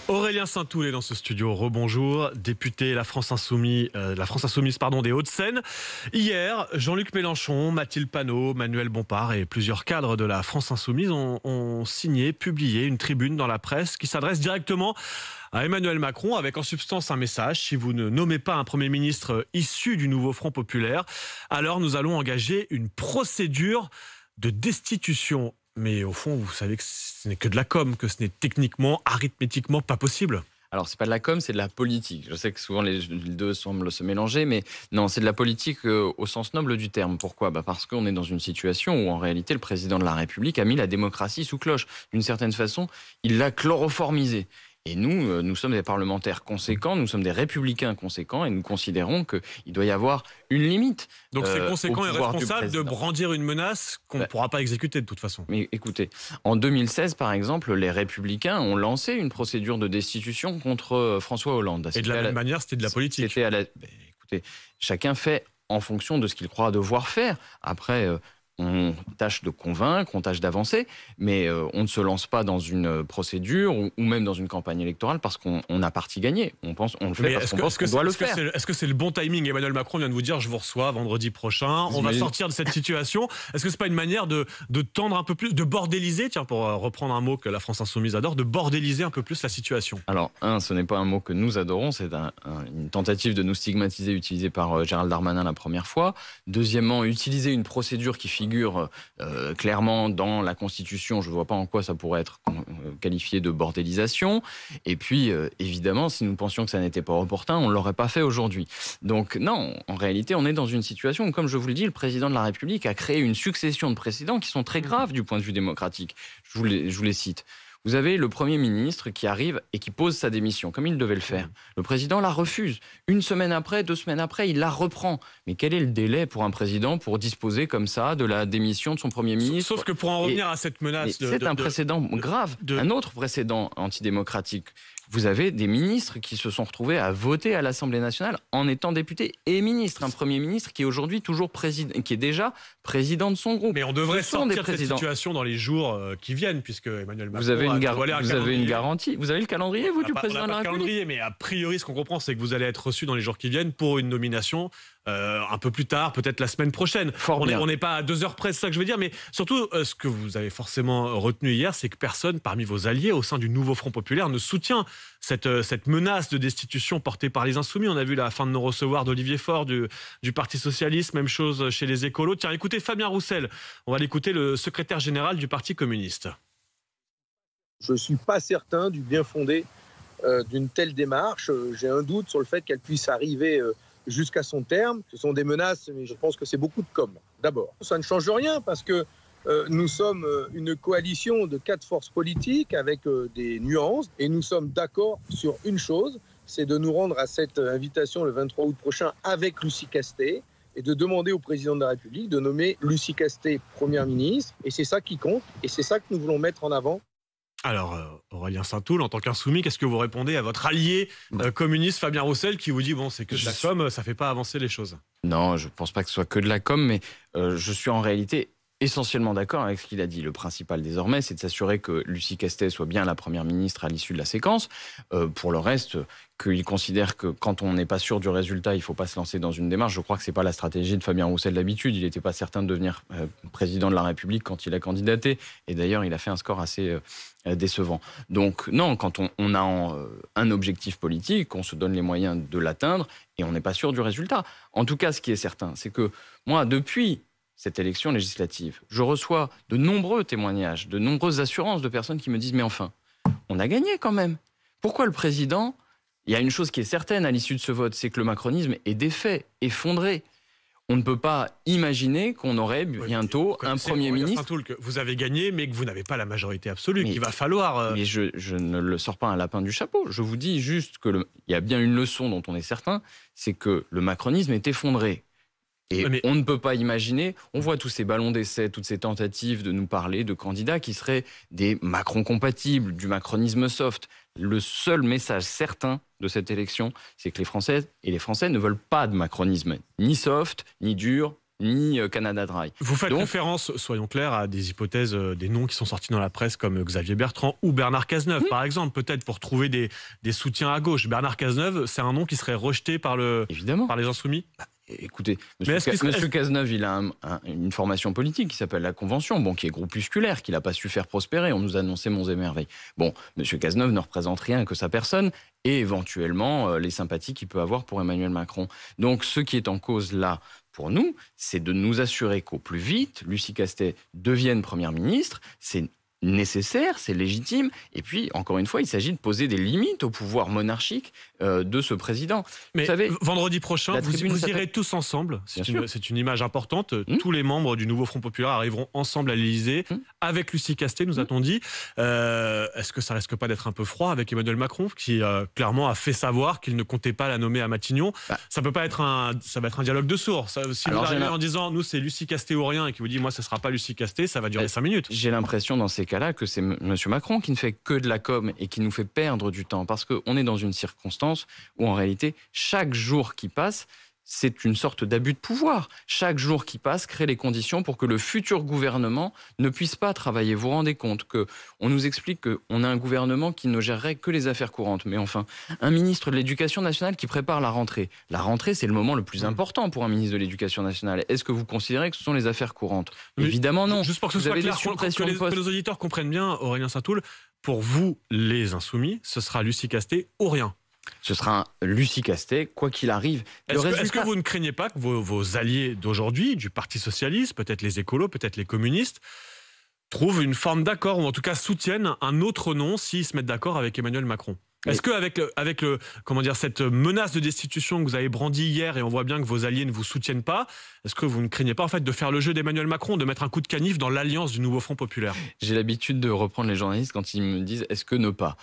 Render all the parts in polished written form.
Aurélien Saint-Toul est dans ce studio. Rebonjour, député La France Insoumise, des Hauts-de-Seine. Hier, Jean-Luc Mélenchon, Mathilde Panot, Manuel Bompard et plusieurs cadres de La France Insoumise ont signé, publié une tribune dans la presse qui s'adresse directement à Emmanuel Macron avec en substance un message: si vous ne nommez pas un Premier ministre issu du nouveau Front populaire, alors nous allons engager une procédure de destitution. Mais au fond, vous savez que ce n'est que de la com, que ce n'est techniquement, arithmétiquement pas possible. Alors, c'est pas de la com, c'est de la politique. Je sais que souvent les deux semblent se mélanger, mais non, c'est de la politique au sens noble du terme. Pourquoi ? Parce qu'on est dans une situation où, en réalité, le président de la République a mis la démocratie sous cloche. D'une certaine façon, il l'a chloroformisée. Et nous sommes des parlementaires conséquents, nous sommes des républicains conséquents, et nous considérons qu'il doit y avoir une limite. Donc c'est conséquent et responsable de brandir une menace qu'on ne pourra pas exécuter de toute façon. Mais écoutez, en 2016, par exemple, les républicains ont lancé une procédure de destitution contre François Hollande. Et de la même manière, c'était de la politique. Écoutez, chacun fait en fonction de ce qu'il croit devoir faire. Après... on tâche de convaincre, on tâche d'avancer, mais on ne se lance pas dans une procédure ou même dans une campagne électorale parce qu'on a parti gagné. On le fait parce qu'on pense qu'on doit le faire. Est-ce que c'est le bon timing ? Emmanuel Macron vient de vous dire: je vous reçois vendredi prochain, on va sortir de cette situation. Est-ce que c'est pas une manière de tendre un peu plus, de bordéliser, tiens, pour reprendre un mot que la France Insoumise adore, de bordéliser un peu plus la situation ? Alors, ce n'est pas un mot que nous adorons, c'est une tentative de nous stigmatiser utilisée par Gérald Darmanin la première fois. Deuxièmement, utiliser une procédure qui figure clairement dans la Constitution, je ne vois pas en quoi ça pourrait être qualifié de bordélisation. Et puis, évidemment, si nous pensions que ça n'était pas opportun, on ne l'aurait pas fait aujourd'hui. Donc non, en réalité, on est dans une situation où, comme je vous le dis, le président de la République a créé une succession de précédents qui sont très graves du point de vue démocratique. Je vous les cite. Vous avez le Premier ministre qui arrive et qui pose sa démission, comme il devait le faire. Le président la refuse. Une semaine après, 2 semaines après, il la reprend. Mais quel est le délai pour un président pour disposer comme ça de la démission de son Premier ministre ? Sauf que pour en revenir à cette menace... C'est un précédent grave, un autre précédent antidémocratique. Vous avez des ministres qui se sont retrouvés à voter à l'Assemblée nationale en étant députés et ministres. Un Premier ministre qui est aujourd'hui toujours président, qui est déjà président de son groupe. Mais on devrait sortir de cette situation dans les jours qui viennent, puisque Emmanuel Macron... Vous avez une garantie. Vous avez le calendrier, vous, du président de la République ? Calendrier, mais a priori, ce qu'on comprend, c'est que vous allez être reçu dans les jours qui viennent pour une nomination un peu plus tard, peut-être la semaine prochaine. On n'est pas à 2 heures près, c'est ça que je veux dire. Mais surtout, ce que vous avez forcément retenu hier, c'est que personne parmi vos alliés au sein du nouveau Front populaire ne soutient cette menace de destitution portée par les Insoumis. On a vu la fin de non-recevoir d'Olivier Faure du Parti Socialiste, même chose chez les écolos. Tiens, écoutez Fabien Roussel, on va l'écouter, le secrétaire général du Parti communiste. Je ne suis pas certain du bien fondé d'une telle démarche. J'ai un doute sur le fait qu'elle puisse arriver jusqu'à son terme. Ce sont des menaces, mais je pense que c'est beaucoup de com'. D'abord, ça ne change rien parce que nous sommes une coalition de 4 forces politiques avec des nuances et nous sommes d'accord sur une chose, c'est de nous rendre à cette invitation le 23 août prochain avec Lucie Castet et de demander au président de la République de nommer Lucie Castet première ministre. Et c'est ça qui compte et c'est ça que nous voulons mettre en avant. Alors, Aurélien Saint-Toul, en tant qu'insoumis, qu'est-ce que vous répondez à votre allié communiste Fabien Roussel qui vous dit bon, c'est que de la com', ça ne fait pas avancer les choses? Non, je ne pense pas que ce soit que de la com', mais je suis en réalité essentiellement d'accord avec ce qu'il a dit. Le principal désormais, c'est de s'assurer que Lucie Castet soit bien la première ministre à l'issue de la séquence. Pour le reste, qu'il considère que quand on n'est pas sûr du résultat, il ne faut pas se lancer dans une démarche. Je crois que ce n'est pas la stratégie de Fabien Roussel d'habitude. Il n'était pas certain de devenir président de la République quand il a candidaté. Et d'ailleurs, il a fait un score assez décevant. Donc non, quand on a un objectif politique, on se donne les moyens de l'atteindre et on n'est pas sûr du résultat. En tout cas, ce qui est certain, c'est que moi, depuis cette élection législative, je reçois de nombreux témoignages, de nombreuses assurances de personnes qui me disent « mais enfin, on a gagné quand même. Pourquoi le président ?» Il y a une chose qui est certaine à l'issue de ce vote, c'est que le macronisme est défait, effondré. On ne peut pas imaginer qu'on aurait bientôt un Premier ministre... Que vous avez gagné, mais que vous n'avez pas la majorité absolue, qu'il va falloir... Mais je ne le sors pas un lapin du chapeau. Je vous dis juste qu'il y a bien une leçon dont on est certain, c'est que le macronisme est effondré. Et on ne peut pas imaginer, on voit tous ces ballons d'essai, toutes ces tentatives de nous parler de candidats qui seraient des Macron-compatibles, du macronisme soft. Le seul message certain de cette élection, c'est que les Françaises et les Français ne veulent pas de macronisme, ni soft, ni dur, ni Canada Dry. Vous faites référence, soyons clairs, à des hypothèses, des noms qui sont sortis dans la presse comme Xavier Bertrand ou Bernard Cazeneuve, par exemple, peut-être pour trouver des soutiens à gauche. Bernard Cazeneuve, c'est un nom qui serait rejeté par les Insoumis. Écoutez, M. Cazeneuve, il a une formation politique qui s'appelle la Convention, qui est groupusculaire, qu'il n'a pas su faire prospérer. On nous a annoncé monts et merveilles. Bon, M. Cazeneuve ne représente rien que sa personne et éventuellement les sympathies qu'il peut avoir pour Emmanuel Macron. Donc, ce qui est en cause là, pour nous, c'est de nous assurer qu'au plus vite, Lucie Castet devienne Première ministre. C'est nécessaire, c'est légitime. Et puis, encore une fois, il s'agit de poser des limites au pouvoir monarchique de ce président. Mais vous savez, vendredi prochain, vous irez tous ensemble. C'est une image importante. Tous les membres du nouveau Front Populaire arriveront ensemble à l'Élysée avec Lucie Castet, nous a-t-on dit. Est-ce que ça risque pas d'être un peu froid avec Emmanuel Macron, qui clairement a fait savoir qu'il ne comptait pas la nommer à Matignon? Ça peut pas être ça va être un dialogue de sourds. Si vous arrivez en disant, nous, c'est Lucie Castet ou rien, et qui vous dit, moi, ce sera pas Lucie Castet, ça va durer 5 minutes. J'ai l'impression, dans ces cas-là, que c'est M. Macron qui ne fait que de la com et qui nous fait perdre du temps, parce qu'on est dans une circonstance où en réalité chaque jour qui passe, c'est une sorte d'abus de pouvoir. Chaque jour qui passe crée les conditions pour que le futur gouvernement ne puisse pas travailler. Vous vous rendez compte qu'on nous explique qu'on a un gouvernement qui ne gérerait que les affaires courantes. Mais enfin, un ministre de l'Éducation nationale qui prépare la rentrée. La rentrée, c'est le moment le plus important pour un ministre de l'Éducation nationale. Est-ce que vous considérez que ce sont les affaires courantes? Évidemment non. Juste pour que ce soit clair, que les auditeurs comprennent bien, Aurélien Saint-Toul, pour vous, les Insoumis, ce sera Lucie Castet ou rien. Ce sera Lucie Castet, quoi qu'il arrive. Est-ce que vous ne craignez pas que vos alliés d'aujourd'hui, du Parti Socialiste, peut-être les écolos, peut-être les communistes, trouvent une forme d'accord, ou en tout cas soutiennent un autre nom s'ils se mettent d'accord avec Emmanuel Macron? Est-ce qu'avec cette menace de destitution que vous avez brandie hier, et on voit bien que vos alliés ne vous soutiennent pas, est-ce que vous ne craignez pas en fait de faire le jeu d'Emmanuel Macron, de mettre un coup de canif dans l'alliance du nouveau Front Populaire? J'ai l'habitude de reprendre les journalistes quand ils me disent « est-ce que ne pas ?»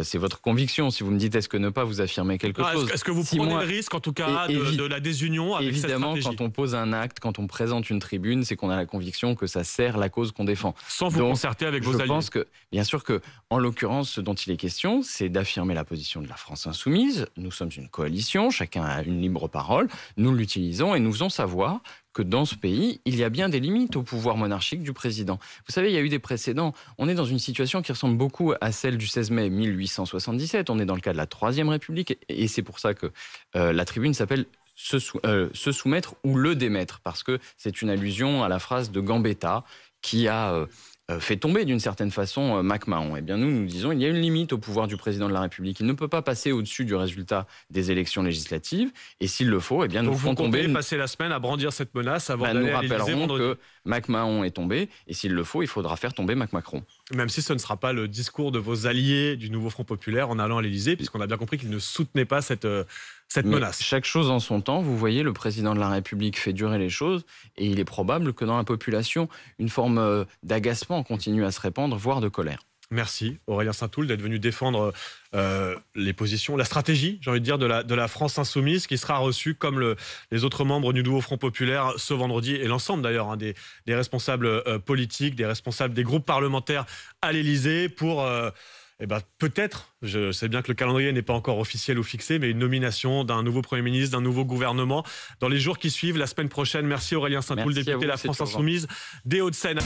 C'est votre conviction. Si vous me dites « est-ce que ne pas ?» vous affirmez quelque chose. Est-ce que vous prenez le risque en tout cas de la désunion avec cette stratégie? Évidemment, quand on pose un acte, quand on présente une tribune, c'est qu'on a la conviction que ça sert la cause qu'on défend. Sans vous concerter avec vos alliés. Je pense que, bien sûr que, en l'occurrence, ce dont il est question, c'est d'affirmer la position de la France insoumise. Nous sommes une coalition, chacun a une libre parole, nous l'utilisons et nous faisons savoir que dans ce pays, il y a bien des limites au pouvoir monarchique du président. Vous savez, il y a eu des précédents. On est dans une situation qui ressemble beaucoup à celle du 16 mai 1877. On est dans le cas de la Troisième République et c'est pour ça que la tribune s'appelle se soumettre ou le démettre, parce que c'est une allusion à la phrase de Gambetta qui a fait tomber d'une certaine façon MacMahon. Eh bien nous disons il y a une limite au pouvoir du président de la République. Il ne peut pas passer au-dessus du résultat des élections législatives et s'il le faut, eh bien nous ferons tomber. Vous passer la semaine à brandir cette menace avant d'aller à l'Élysée vendredi. Nous rappellerons que MacMahon est tombé et s'il le faut, il faudra faire tomber Macron. Même si ce ne sera pas le discours de vos alliés du nouveau Front Populaire en allant à l'Élysée, puisqu'on a bien compris qu'ils ne soutenaient pas cette menace. Chaque chose en son temps, vous voyez, le président de la République fait durer les choses et il est probable que dans la population, une forme d'agacement continue à se répandre, voire de colère. Merci Aurélien Saint-Toul d'être venu défendre les positions, la stratégie, j'ai envie de dire, de la France insoumise, qui sera reçue comme les autres membres du nouveau Front Populaire ce vendredi, et l'ensemble d'ailleurs des responsables politiques, des responsables des groupes parlementaires à l'Élysée pour... peut-être, je sais bien que le calendrier n'est pas encore officiel ou fixé, mais une nomination d'un nouveau Premier ministre, d'un nouveau gouvernement dans les jours qui suivent, la semaine prochaine. Merci Aurélien Saint-Toul, député de la France Insoumise des Hauts-de-Seine.